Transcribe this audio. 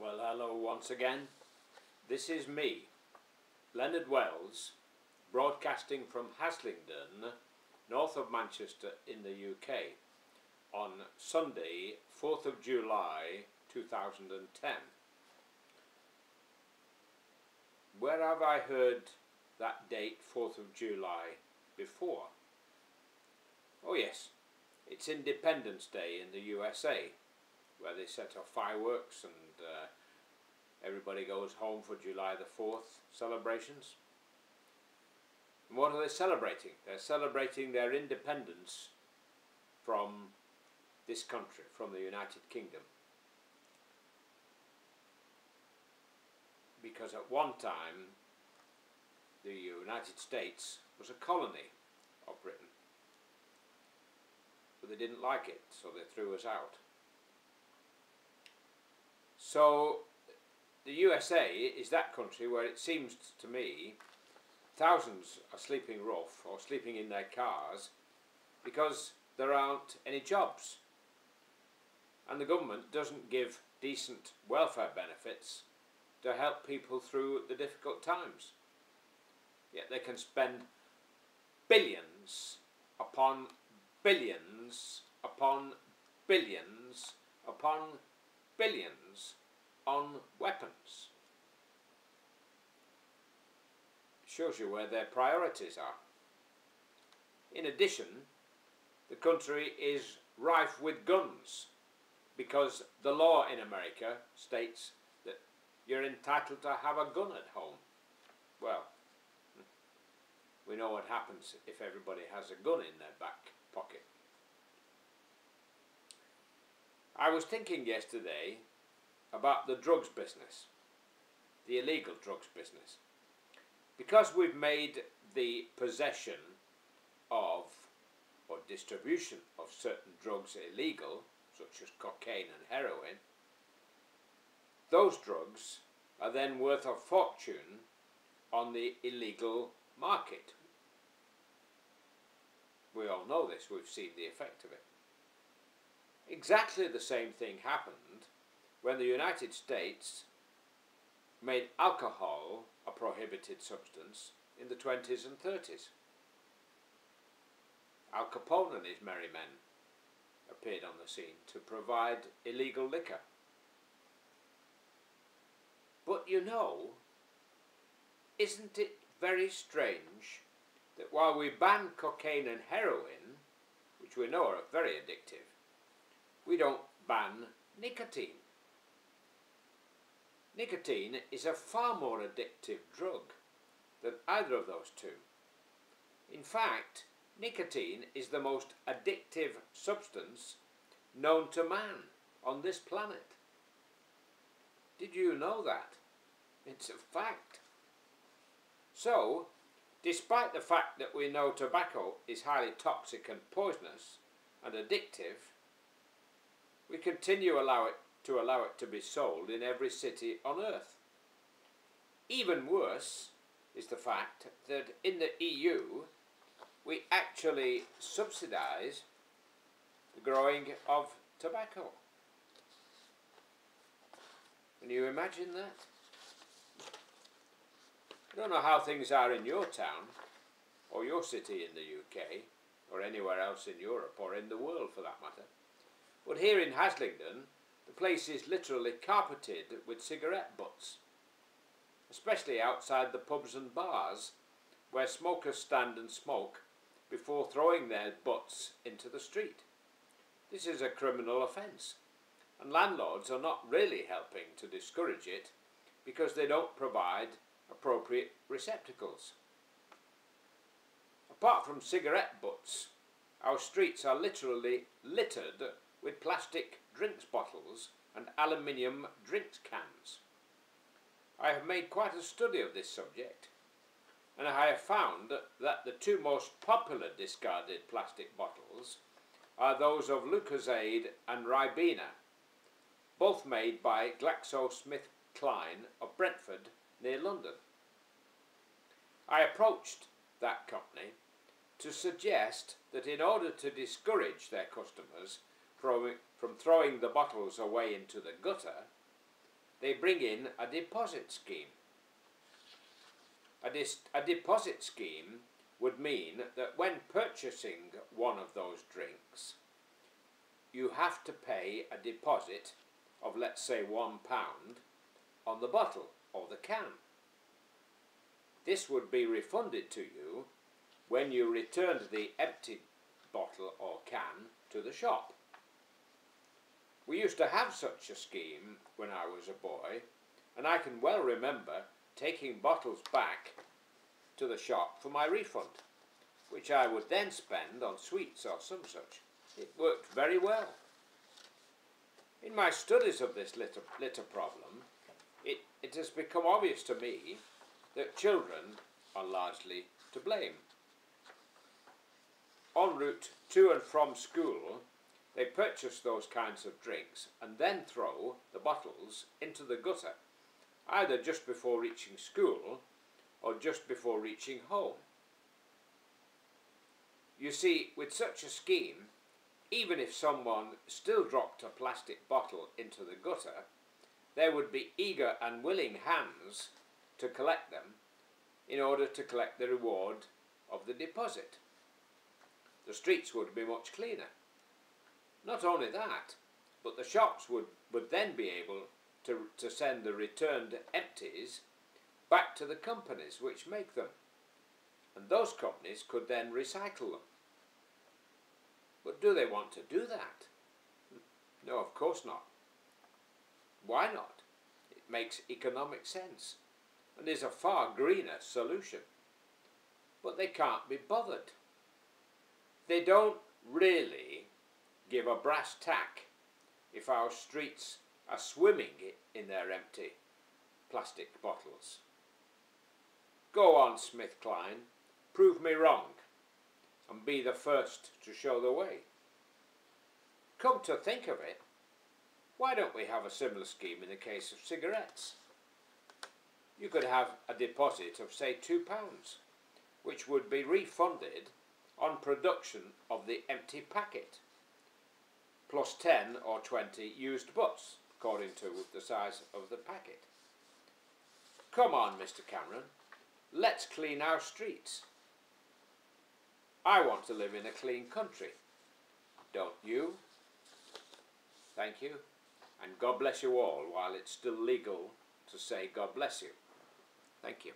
Well, hello once again. This is me, Leonard Wells, broadcasting from Haslingden, north of Manchester in the UK, on Sunday, 4th of July 2010. Where have I heard that date, 4th of July, before? Oh yes, it's Independence Day in the USA, where they set off fireworks and everybody goes home for July the 4th celebrations. And what are they celebrating? They're celebrating their independence from this country, from the United Kingdom. Because at one time the United States was a colony of Britain. But they didn't like it, so they threw us out. So the USA is that country where it seems to me thousands are sleeping rough or sleeping in their cars because there aren't any jobs. And the government doesn't give decent welfare benefits to help people through the difficult times. Yet they can spend billions upon billions upon billions upon billions on weapons. Shows you where their priorities are. In addition, the country is rife with guns because the law in America states that you're entitled to have a gun at home. Well, we know what happens if everybody has a gun in their back pocket. I was thinking yesterday about the drugs business, the illegal drugs business. Because we've made the possession of or distribution of certain drugs illegal, such as cocaine and heroin, those drugs are then worth a fortune on the illegal market. We all know this, we've seen the effect of it. Exactly the same thing happened when the United States made alcohol a prohibited substance in the 20s and 30s. Al Capone and his merry men appeared on the scene to provide illegal liquor. But you know, isn't it very strange that while we ban cocaine and heroin, which we know are very addictive, we don't ban nicotine? Nicotine is a far more addictive drug than either of those two. In fact, nicotine is the most addictive substance known to man on this planet. Did you know that? It's a fact. So, despite the fact that we know tobacco is highly toxic and poisonous and addictive, we continue to allow it to be sold in every city on earth. Even worse is the fact that in the EU we actually subsidise the growing of tobacco. Can you imagine that? I don't know how things are in your town or your city in the UK or anywhere else in Europe or in the world for that matter, but here in Haslingden the place is literally carpeted with cigarette butts, especially outside the pubs and bars where smokers stand and smoke before throwing their butts into the street. This is a criminal offence, and landlords are not really helping to discourage it because they don't provide appropriate receptacles. Apart from cigarette butts, our streets are literally littered with plastic drinks bottles and aluminium drinks cans. I have made quite a study of this subject, and I have found that the two most popular discarded plastic bottles are those of Lucozade and Ribena, both made by GlaxoSmithKline of Brentford near London. I approached that company to suggest that in order to discourage their customers from throwing the bottles away into the gutter, they bring in a deposit scheme. A deposit scheme would mean that when purchasing one of those drinks, you have to pay a deposit of, let's say, £1 on the bottle or the can. This would be refunded to you when you returned the empty bottle or can to the shop. We used to have such a scheme when I was a boy, and I can well remember taking bottles back to the shop for my refund, which I would then spend on sweets or some such. It worked very well. In my studies of this litter problem, it has become obvious to me that children are largely to blame. En route to and from school, they purchase those kinds of drinks and then throw the bottles into the gutter, either just before reaching school or just before reaching home. You see, with such a scheme, even if someone still dropped a plastic bottle into the gutter, there would be eager and willing hands to collect them in order to collect the reward of the deposit. The streets would be much cleaner. Not only that, but the shops would then be able to send the returned empties back to the companies which make them, and those companies could then recycle them. But do they want to do that? No, of course not. Why not? It makes economic sense and is a far greener solution. But they can't be bothered. They don't really give a brass tack if our streets are swimming in their empty plastic bottles. Go on, SmithKline, prove me wrong, and be the first to show the way. Come to think of it, why don't we have a similar scheme in the case of cigarettes? You could have a deposit of, say, £2, which would be refunded on production of the empty packet, plus 10 or 20 used butts, according to the size of the packet. Come on, Mr. Cameron, let's clean our streets. I want to live in a clean country, don't you? Thank you, and God bless you all while it's still legal to say God bless you. Thank you.